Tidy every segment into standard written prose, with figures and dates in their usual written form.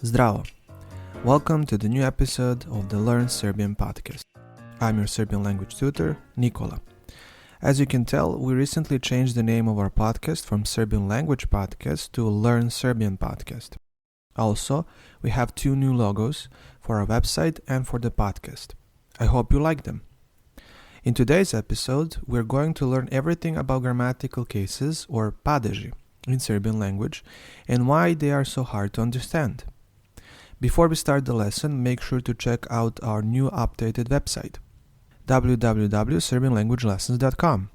Zdravo! Welcome to the new episode of the Learn Serbian podcast. I'm your Serbian language tutor, Nikola. As you can tell, we recently changed the name of our podcast from Serbian Language Podcast to Learn Serbian Podcast. Also, we have 2 new logos for our website and for the podcast. I hope you like them. In today's episode, we're going to learn everything about grammatical cases or Padeži in Serbian language and why they are so hard to understand. Before we start the lesson, make sure to check out our new updated website, www.serbianlanguagelessons.com,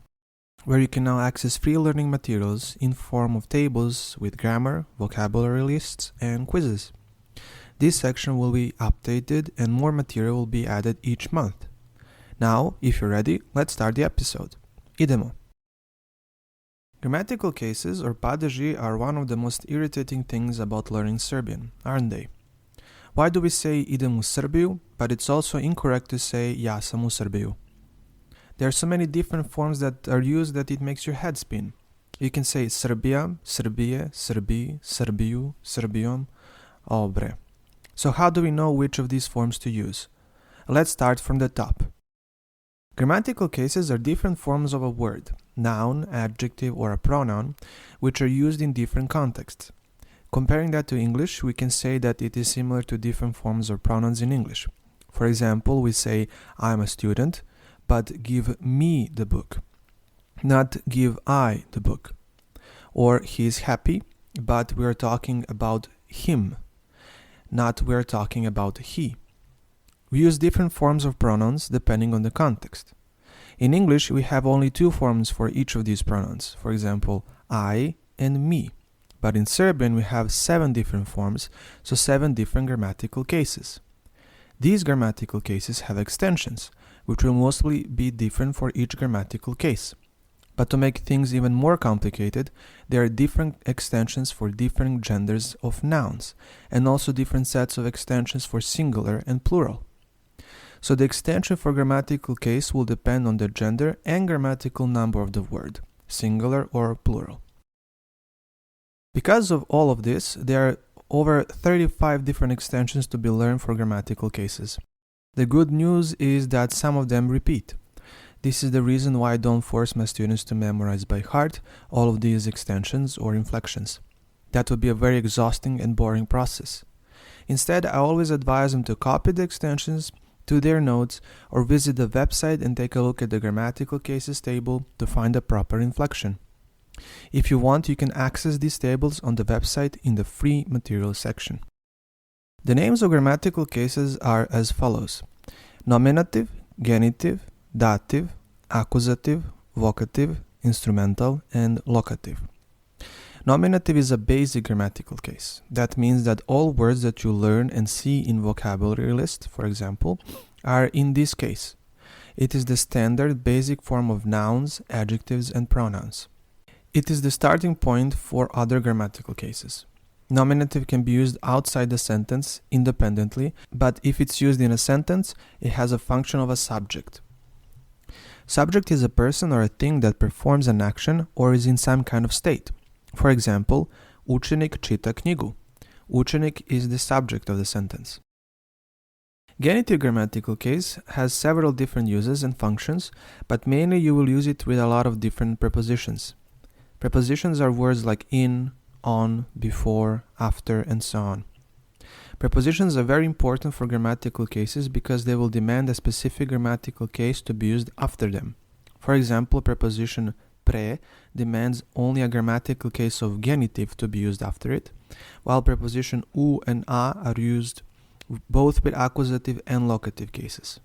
where you can now access free learning materials in form of tables with grammar, vocabulary lists, and quizzes. This section will be updated and more material will be added each month. Now, if you're ready, let's start the episode. Idemo. Grammatical cases or Padeži are one of the most irritating things about learning Serbian, aren't they? Why do we say idem u Srbiju, but it's also incorrect to say ja sam u Srbiju? There are so many different forms that are used that it makes your head spin. You can say Srbija, Srbije, Srbiji, Srbiju, Srbijom, oh bre. So how do we know which of these forms to use? Let's start from the top. Grammatical cases are different forms of a word, noun, adjective, or a pronoun, which are used in different contexts. Comparing that to English, we can say that it is similar to different forms of pronouns in English. For example, we say, I'm a student, but give me the book, not give I the book. Or he is happy, but we are talking about him, not we are talking about he. We use different forms of pronouns depending on the context. In English, we have only 2 forms for each of these pronouns, for example, I and me. But in Serbian, we have 7 different forms, so 7 different grammatical cases. These grammatical cases have extensions, which will mostly be different for each grammatical case. But to make things even more complicated, there are different extensions for different genders of nouns, and also different sets of extensions for singular and plural. So the extension for grammatical case will depend on the gender and grammatical number of the word, singular or plural. Because of all of this, there are over 35 different extensions to be learned for grammatical cases. The good news is that some of them repeat. This is the reason why I don't force my students to memorize by heart all of these extensions or inflections. That would be a very exhausting and boring process. Instead, I always advise them to copy the extensions to their notes or visit the website and take a look at the grammatical cases table to find the proper inflection. If you want, you can access these tables on the website in the free materials section. The names of grammatical cases are as follows: nominative, genitive, dative, accusative, vocative, instrumental, and locative. Nominative is a basic grammatical case. That means that all words that you learn and see in vocabulary list, for example, are in this case. It is the standard basic form of nouns, adjectives, and pronouns. It is the starting point for other grammatical cases. Nominative can be used outside the sentence independently, but if it's used in a sentence, it has a function of a subject. Subject is a person or a thing that performs an action or is in some kind of state. For example, učenik čita knjigu. Učenik is the subject of the sentence. Genitive grammatical case has several different uses and functions, but mainly you will use it with a lot of different prepositions. Prepositions are words like in, on, before, after, and so on. Prepositions are very important for grammatical cases because they will demand a specific grammatical case to be used after them. For example, preposition pre demands only a grammatical case of genitive to be used after it, while preposition u and a are used both with accusative and locative cases.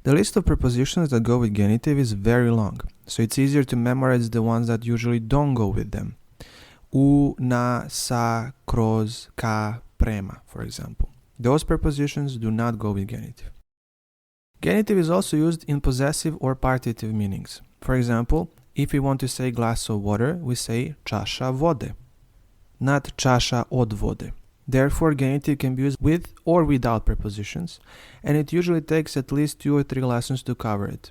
The list of prepositions that go with genitive is very long, so it's easier to memorize the ones that usually don't go with them. U, na, sa, kroz, ka, prema, for example. Those prepositions do not go with genitive. Genitive is also used in possessive or partitive meanings. For example, if we want to say glass of water, we say čaša vode, not čaša od vode. Therefore, genitive can be used with or without prepositions, and it usually takes at least 2 or 3 lessons to cover it.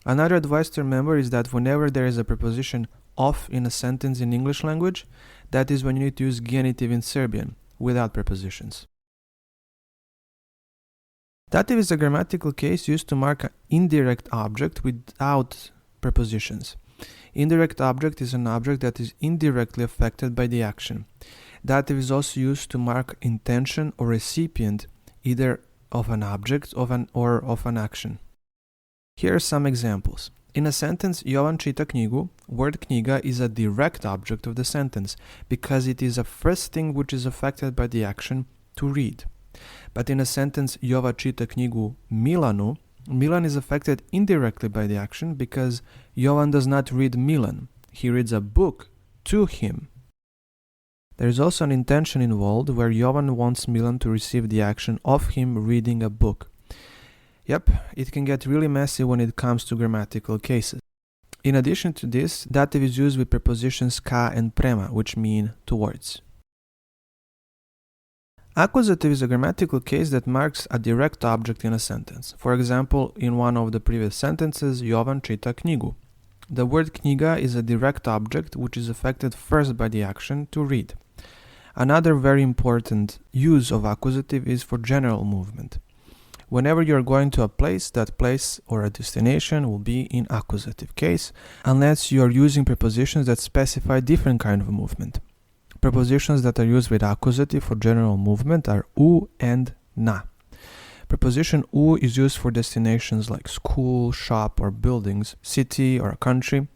Another advice to remember is that whenever there is a preposition of in a sentence in English language, that is when you need to use genitive in Serbian, without prepositions. Dative is a grammatical case used to mark an indirect object without prepositions. Indirect object is an object that is indirectly affected by the action. Dative is also used to mark intention or recipient either of an object or of an action. Here are some examples. In a sentence, Jovan čita knjigu, word knjiga is a direct object of the sentence because it is the first thing which is affected by the action to read. But in a sentence, Jova čita knjigu Milanu, Milan is affected indirectly by the action because Jovan does not read Milan. He reads a book to him. There is also an intention involved where Jovan wants Milan to receive the action of him reading a book. Yep, it can get really messy when it comes to grammatical cases. In addition to this, dative is used with prepositions ka and prema, which mean towards. Accusative is a grammatical case that marks a direct object in a sentence. For example, in one of the previous sentences, Jovan čita knjigu. The word knjiga is a direct object which is affected first by the action to read. Another very important use of accusative is for general movement. Whenever you are going to a place, that place or a destination will be in accusative case, unless you are using prepositions that specify different kind of movement. Prepositions that are used with accusative for general movement are u and na. Preposition u is used for destinations like school, shop, or buildings, city, or a country.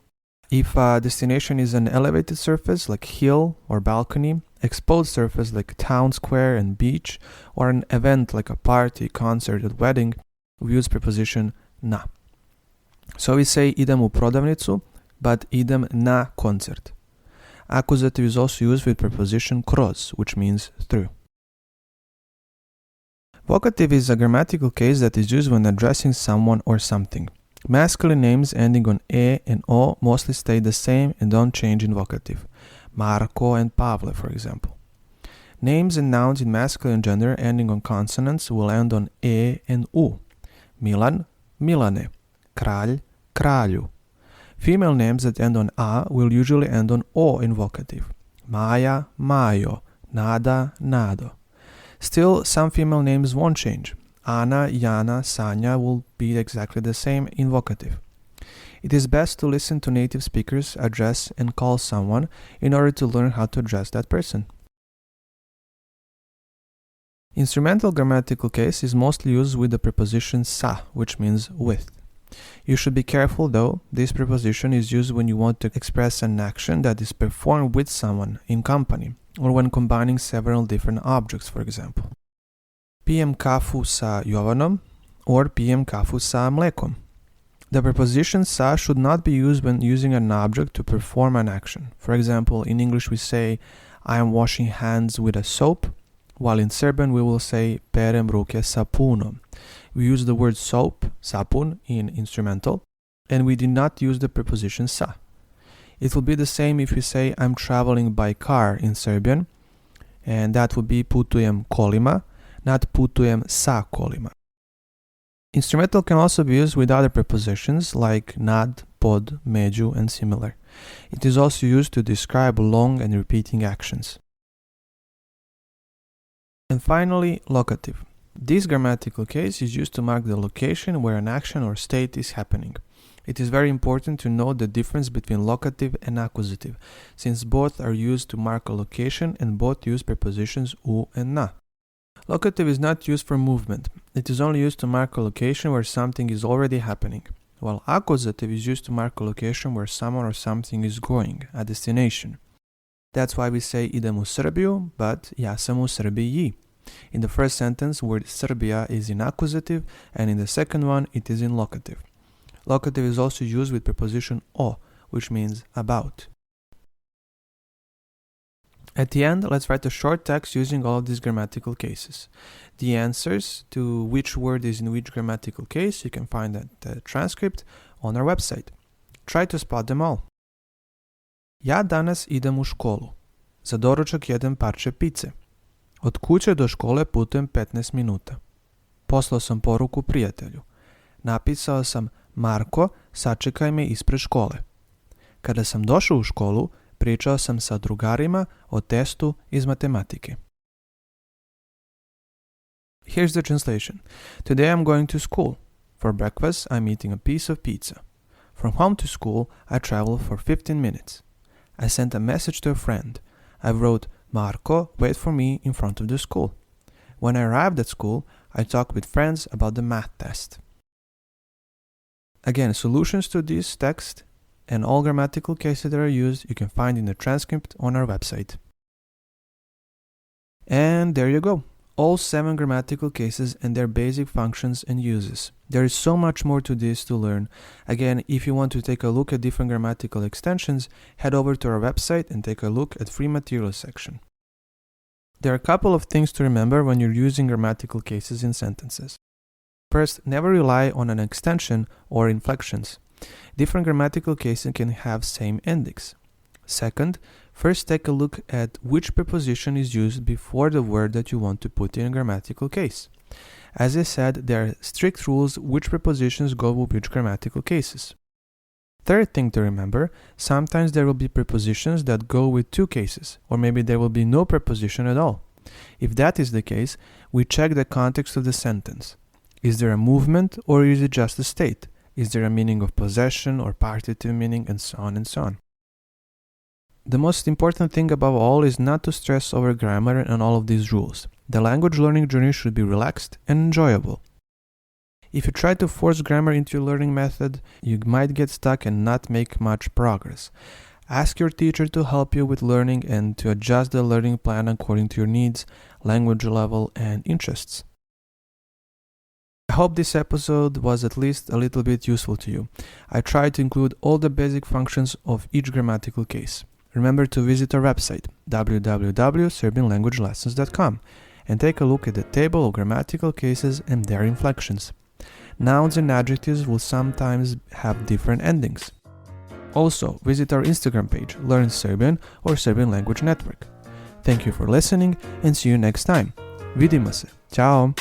If a destination is an elevated surface like hill or balcony, exposed surface like town square and beach, or an event like a party, concert, or wedding, we use preposition na. So we say idem u prodavnicu, but idem na koncert. Accusative is also used with preposition kroz, which means through. Vocative is a grammatical case that is used when addressing someone or something. Masculine names ending on e and o mostly stay the same and don't change in vocative. Marko and Pavle, for example. Names and nouns in masculine gender ending on consonants will end on e and u. Milan, Milane. Kralj, Kralju. Female names that end on a will usually end on o in vocative. Maja, Majo. Nada, Nado. Still, some female names won't change. Ana, Jana, Sanja will be exactly the same in vocative. It is best to listen to native speakers address and call someone in order to learn how to address that person. Instrumental grammatical case is mostly used with the preposition sa, which means with. You should be careful though, this preposition is used when you want to express an action that is performed with someone in company, or when combining several different objects, for example. Pijem kafu sa Jovanom or pijem kafu sa mlekom. The preposition sa should not be used when using an object to perform an action. For example, in English we say I am washing hands with a soap, while in Serbian we will say perem ruke sapunom. We use the word soap, sapun, in instrumental, and we did not use the preposition sa. It will be the same if we say I'm traveling by car in Serbian, and that would be putujem kolima, not putujem sa kolima. Instrumental can also be used with other prepositions like nad, pod, među, and similar. It is also used to describe long and repeating actions. And finally, locative. This grammatical case is used to mark the location where an action or state is happening. It is very important to know the difference between locative and accusative, since both are used to mark a location and both use prepositions u and na. Locative is not used for movement. It is only used to mark a location where something is already happening, while accusative is used to mark a location where someone or something is going, a destination. That's why we say idem u Srbiju, but ja sam u Srbiji. In the first sentence, word Serbia is in accusative, and in the second one, it is in locative. Locative is also used with preposition o, which means about. At the end, let's write a short text using all of these grammatical cases. The answers to which word is in which grammatical case, you can find the transcript on our website. Try to spot them all. Ja danas idem u školu. Za doručak jedem parče pice. Od kuće do škole putujem 15 minuta. Poslao sam poruku prijatelju. Napisao sam Marko, sačekaj me ispred škole. Kada sam došao u školu, pričao sam sa drugarima o testu iz matematike. Here's the translation. Today I'm going to school. For breakfast, I'm eating a piece of pizza. From home to school, I travel for 15 minutes. I sent a message to a friend. I wrote, Marco, wait for me in front of the school. When I arrived at school, I talked with friends about the math test. Again, solutions to this text and all grammatical cases that are used you can find in the transcript on our website. And there you go. All 7 grammatical cases and their basic functions and uses. There is so much more to this to learn. Again, if you want to take a look at different grammatical extensions, head over to our website and take a look at free materials section. There are a couple of things to remember when you're using grammatical cases in sentences. First, never rely on an extension or inflections. Different grammatical cases can have same endings. Second, first take a look at which preposition is used before the word that you want to put in a grammatical case. As I said, there are strict rules which prepositions go with which grammatical cases. Third thing to remember, sometimes there will be prepositions that go with 2 cases, or maybe there will be no preposition at all. If that is the case, we check the context of the sentence. Is there a movement or is it just a state? Is there a meaning of possession or partitive meaning, and so on and so on. The most important thing above all is not to stress over grammar and all of these rules. The language learning journey should be relaxed and enjoyable. If you try to force grammar into your learning method, you might get stuck and not make much progress. Ask your teacher to help you with learning and to adjust the learning plan according to your needs, language level, and interests. I hope this episode was at least a little bit useful to you. I tried to include all the basic functions of each grammatical case. Remember to visit our website www.serbianlanguagelessons.com and take a look at the table of grammatical cases and their inflections. Nouns and adjectives will sometimes have different endings. Also, visit our Instagram page, Learn Serbian or Serbian Language Network. Thank you for listening and see you next time. Vidimo se. Ćao!